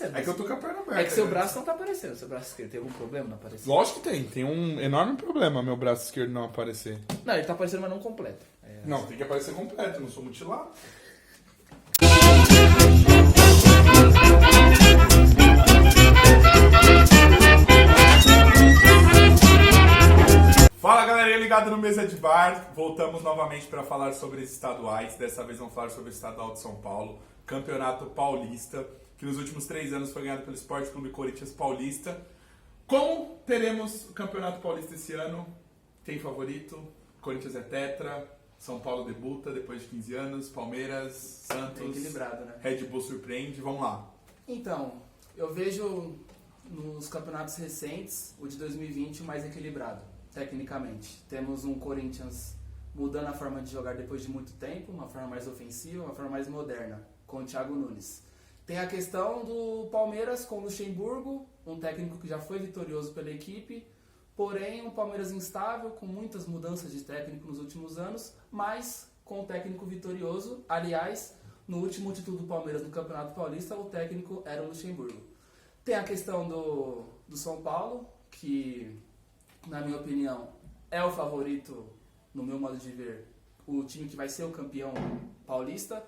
É que eu tô com a perna aberta. É que seu braço não tá aparecendo. Seu braço esquerdo tem algum problema não aparecer? Lógico que tem. Tem um enorme problema meu braço esquerdo não aparecer. Não, ele tá aparecendo, mas não completo. Não, tem que aparecer completo. Eu não sou mutilado. Fala galerinha ligado no Mesa de Bar, voltamos novamente para falar sobre os estaduais, dessa vez vamos falar sobre o Estadual de São Paulo, Campeonato Paulista, que nos últimos 3 anos foi ganhado pelo Sport Clube Corinthians Paulista. Como teremos o Campeonato Paulista esse ano? Tem favorito? Corinthians é tetra, São Paulo debuta depois de 15 anos, Palmeiras, Santos, Bem equilibrado, né? Red Bull surpreende, vamos lá. Então, eu vejo nos campeonatos recentes o de 2020 o mais equilibrado, tecnicamente. Temos um Corinthians mudando a forma de jogar depois de muito tempo, uma forma mais ofensiva, uma forma mais moderna, com o Thiago Nunes. Tem a questão do Palmeiras com o Luxemburgo, um técnico que já foi vitorioso pela equipe, porém um Palmeiras instável, com muitas mudanças de técnico nos últimos anos, mas com um técnico vitorioso. Aliás, no último título do Palmeiras no Campeonato Paulista, o técnico era o Luxemburgo. Tem a questão do São Paulo, que, na minha opinião, é o favorito, no meu modo de ver, o time que vai ser o campeão paulista,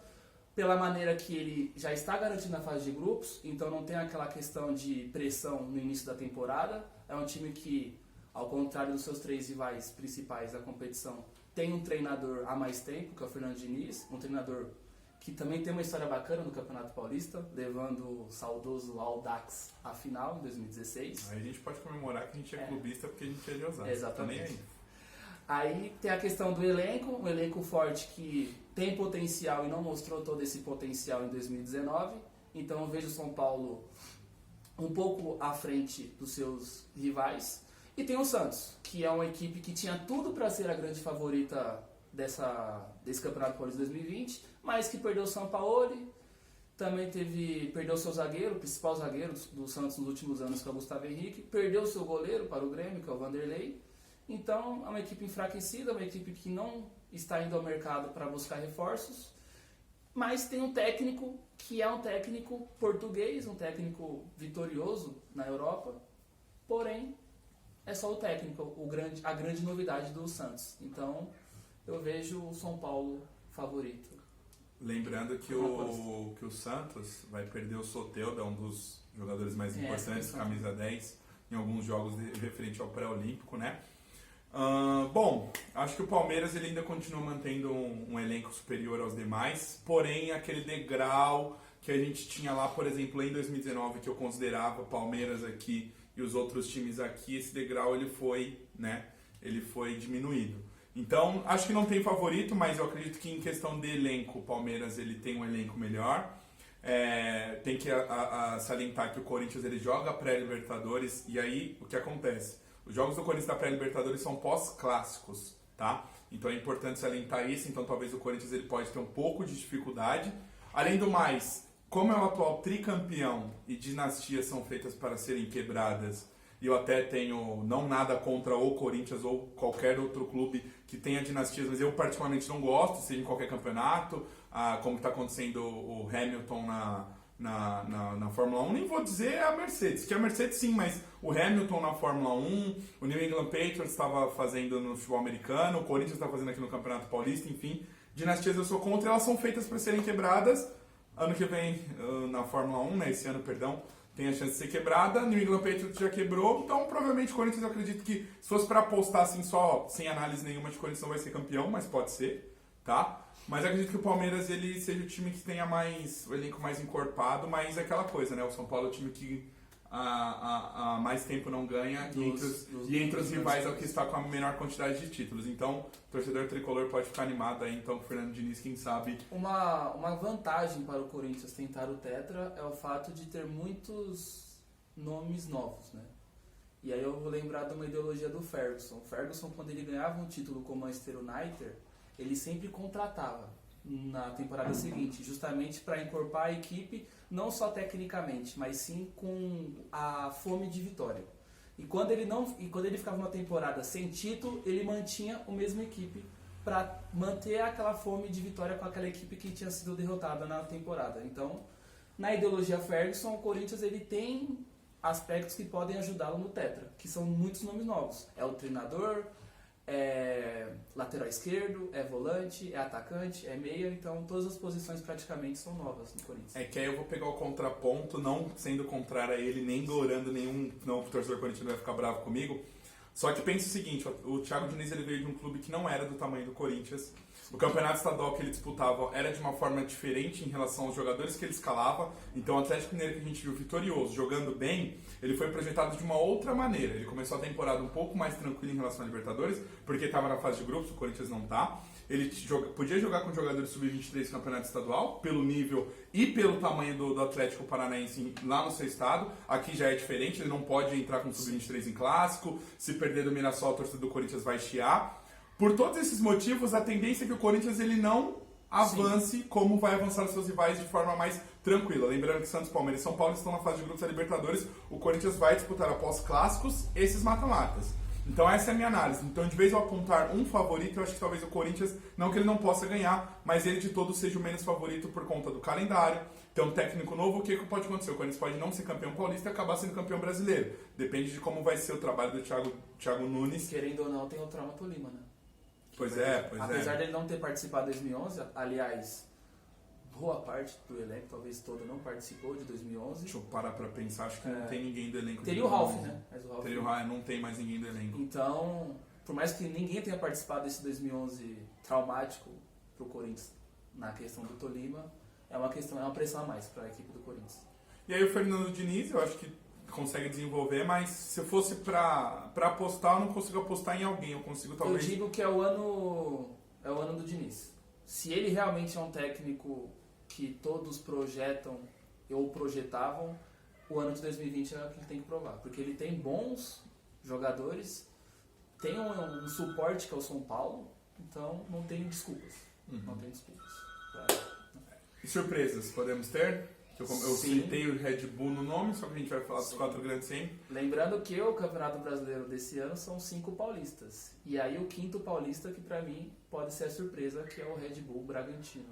pela maneira que ele já está garantido na fase de grupos, então não tem aquela questão de pressão no início da temporada. É um time que, ao contrário dos seus 3 rivais principais da competição, tem um treinador há mais tempo, que é o Fernando Diniz, um treinador que também tem uma história bacana no Campeonato Paulista, levando o saudoso Audax à final em 2016. Aí a gente pode comemorar que a gente é clubista porque a gente é de Osasco. Exatamente. Aí tem a questão do elenco, um elenco forte que tem potencial e não mostrou todo esse potencial em 2019. Então eu vejo o São Paulo um pouco à frente dos seus rivais. E tem o Santos, que é uma equipe que tinha tudo para ser a grande favorita desse Campeonato Paulista 2020, mas que perdeu o Sampaoli, também perdeu seu zagueiro, o principal zagueiro do Santos nos últimos anos, que é o Gustavo Henrique, perdeu o seu goleiro para o Grêmio, que é o Vanderlei. Então é uma equipe enfraquecida, uma equipe que não está indo ao mercado para buscar reforços, mas tem um técnico que é um técnico português, um técnico vitorioso na Europa, porém é só o técnico, a grande novidade do Santos. Então eu vejo o São Paulo favorito. Lembrando que o Santos vai perder o Soteldo, é um dos jogadores mais importantes, camisa 10, em alguns jogos referente ao pré-olímpico, né? Bom, acho que o Palmeiras ele ainda continua mantendo um elenco superior aos demais, porém aquele degrau que a gente tinha lá, por exemplo, em 2019, que eu considerava o Palmeiras aqui e os outros times aqui, esse degrau ele foi diminuído. Então, acho que não tem favorito, mas eu acredito que em questão de elenco, o Palmeiras ele tem um elenco melhor. Tem que salientar que o Corinthians ele joga pré-Libertadores, e aí o que acontece? Os jogos do Corinthians da pré-Libertadores são pós-clássicos, tá? Então é importante salientar isso, então talvez o Corinthians ele pode ter um pouco de dificuldade. Além do mais, como é o atual tricampeão e dinastias são feitas para serem quebradas, e eu até tenho não nada contra o Corinthians ou qualquer outro clube que tenha dinastias, mas eu particularmente não gosto, seja em qualquer campeonato, como está acontecendo o Hamilton na Fórmula 1, nem vou dizer a Mercedes, que a Mercedes sim, mas o Hamilton na Fórmula 1, o New England Patriots estava fazendo no futebol americano, o Corinthians está fazendo aqui no Campeonato Paulista, enfim, dinastias eu sou contra, elas são feitas para serem quebradas. Ano que vem, na Fórmula 1, né, esse ano, perdão, tem a chance de ser quebrada, New England Patriots já quebrou, então provavelmente o Corinthians, eu acredito que se fosse para apostar assim só, sem análise nenhuma, de Corinthians não vai ser campeão, mas pode ser, tá? Mas eu acredito que o Palmeiras ele seja o time que tenha o elenco mais encorpado, mas é aquela coisa, né? O São Paulo é o time que há mais tempo não ganha e entre os rivais é o que está com a menor quantidade de títulos. Então, o torcedor tricolor pode ficar animado aí, então, com o Fernando Diniz, quem sabe. Uma vantagem para o Corinthians tentar o tetra é o fato de ter muitos nomes novos, né? E aí eu vou lembrar de uma ideologia do Ferguson. O Ferguson, quando ele ganhava um título com o Manchester United, ele sempre contratava na temporada seguinte, justamente para encorpar a equipe, não só tecnicamente, mas sim com a fome de vitória. E quando ele ficava uma temporada sem título, ele mantinha a mesma equipe para manter aquela fome de vitória com aquela equipe que tinha sido derrotada na temporada. Então, Na ideologia Ferguson, o Corinthians ele tem aspectos que podem ajudá-lo no tetra, que são muitos nomes novos. É o treinador, é lateral esquerdo, é volante, é atacante, é meia, então todas as posições praticamente são novas no Corinthians. É que aí eu vou pegar o contraponto, não sendo contrário a ele, nem glorando nenhum, não, o torcedor corintiano vai ficar bravo comigo. Só que pensa o seguinte, o Thiago Diniz ele veio de um clube que não era do tamanho do Corinthians. O campeonato estadual que ele disputava era de uma forma diferente em relação aos jogadores que ele escalava. Então o Atlético Mineiro que a gente viu vitorioso, jogando bem, ele foi projetado de uma outra maneira. Ele começou a temporada um pouco mais tranquilo em relação a Libertadores, porque estava na fase de grupos, o Corinthians não tá. Ele podia jogar com jogadores sub-23 no campeonato estadual, pelo nível e pelo tamanho do Atlético Paranaense lá no seu estado. Aqui já é diferente, ele não pode entrar com sub-23 em clássico. Se perder do Mirassol, a torcida do Corinthians vai chiar. Por todos esses motivos, a tendência é que o Corinthians ele não avance como vai avançar os seus rivais de forma mais tranquila. Lembrando que Santos, Palmeiras e São Paulo estão na fase de grupos da Libertadores. O Corinthians vai disputar após clássicos esses mata-matas. Então essa é a minha análise. Então de vez eu apontar um favorito, eu acho que talvez o Corinthians, não que ele não possa ganhar, mas ele de todos seja o menos favorito por conta do calendário. Tem um técnico novo, o que pode acontecer? O Corinthians pode não ser campeão paulista e acabar sendo campeão brasileiro. Depende de como vai ser o trabalho do Thiago Nunes. Querendo ou não, tem o trauma Tolima, né? Pois é. Apesar dele não ter participado de 2011, aliás, boa parte do elenco, talvez todo, não participou de 2011. Deixa eu parar pra pensar, acho que não tem ninguém do elenco. Teria o Ralf, né? Mas o Ralf não tem mais ninguém do elenco. Então, por mais que ninguém tenha participado desse 2011 traumático pro Corinthians na questão do Tolima, é uma pressão a mais para a equipe do Corinthians. E aí o Fernando Diniz, eu acho que consegue desenvolver, mas se eu fosse pra apostar, eu não consigo apostar em alguém, eu consigo talvez... Eu digo que é o ano do Diniz. Se ele realmente é um técnico que todos projetam ou projetavam, o ano de 2020 é o que ele tem que provar, porque ele tem bons jogadores, tem um suporte que é o São Paulo, então não tem desculpas. Não tem desculpas. E surpresas podemos ter? Eu citei o Red Bull no nome, só que a gente vai falar dos 4 grandes sempre. Lembrando que o Campeonato Brasileiro desse ano são 5 paulistas. E aí o 5º paulista, que pra mim pode ser a surpresa, que é o Red Bull Bragantino.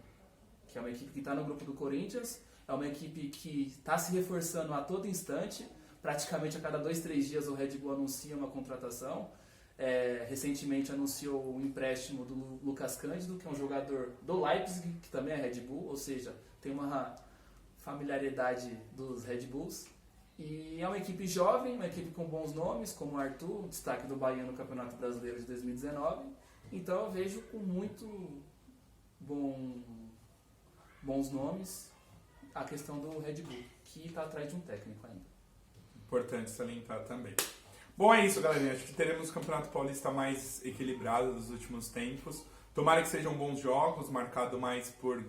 Que é uma equipe que está no grupo do Corinthians, é uma equipe que está se reforçando a todo instante. Praticamente a cada 2-3 dias o Red Bull anuncia uma contratação. Recentemente anunciou o empréstimo do Lucas Cândido, que é um jogador do Leipzig, que também é Red Bull, ou seja, tem uma familiaridade dos Red Bulls. E é uma equipe jovem, uma equipe com bons nomes, como o Arthur, destaque do Bahia no Campeonato Brasileiro de 2019. Então eu vejo com muito bons nomes a questão do Red Bull, que está atrás de um técnico ainda. Importante salientar também. Bom, é isso, galerinha. Acho que teremos o Campeonato Paulista mais equilibrado dos últimos tempos. Tomara que sejam bons jogos, marcado mais por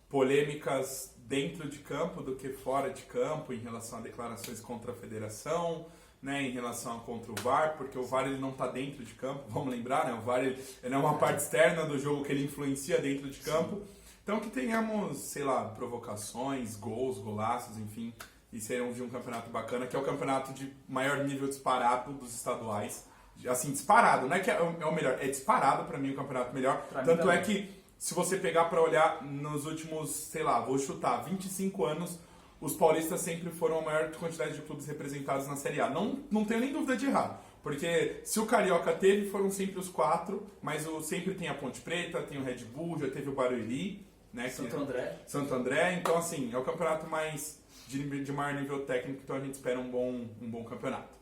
polêmicas dentro de campo do que fora de campo, em relação a declarações contra a federação, né, em relação a contra o VAR, porque o VAR ele não está dentro de campo, vamos lembrar, né, o VAR ele é uma parte externa do jogo que ele influencia dentro de campo. Então que tenhamos, sei lá, provocações, gols, golaços, enfim, e seremos de um campeonato bacana, que é o campeonato de maior nível disparado dos estaduais. Assim, disparado, não é que é o melhor, é disparado pra mim o campeonato melhor. Tanto é que, se você pegar pra olhar nos últimos, sei lá, vou chutar, 25 anos, os paulistas sempre foram a maior quantidade de clubes representados na Série A. Não tenho nem dúvida de errar. Porque se o Carioca teve, foram sempre os 4, mas sempre tem a Ponte Preta, tem o Red Bull, já teve o Barueri, né? Santo André. Então, assim, é o campeonato mais de maior nível técnico, então a gente espera um bom campeonato.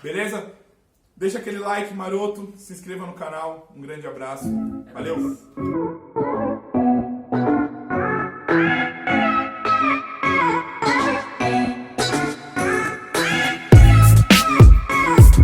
Beleza? Deixa aquele like maroto, se inscreva no canal, um grande abraço, valeu!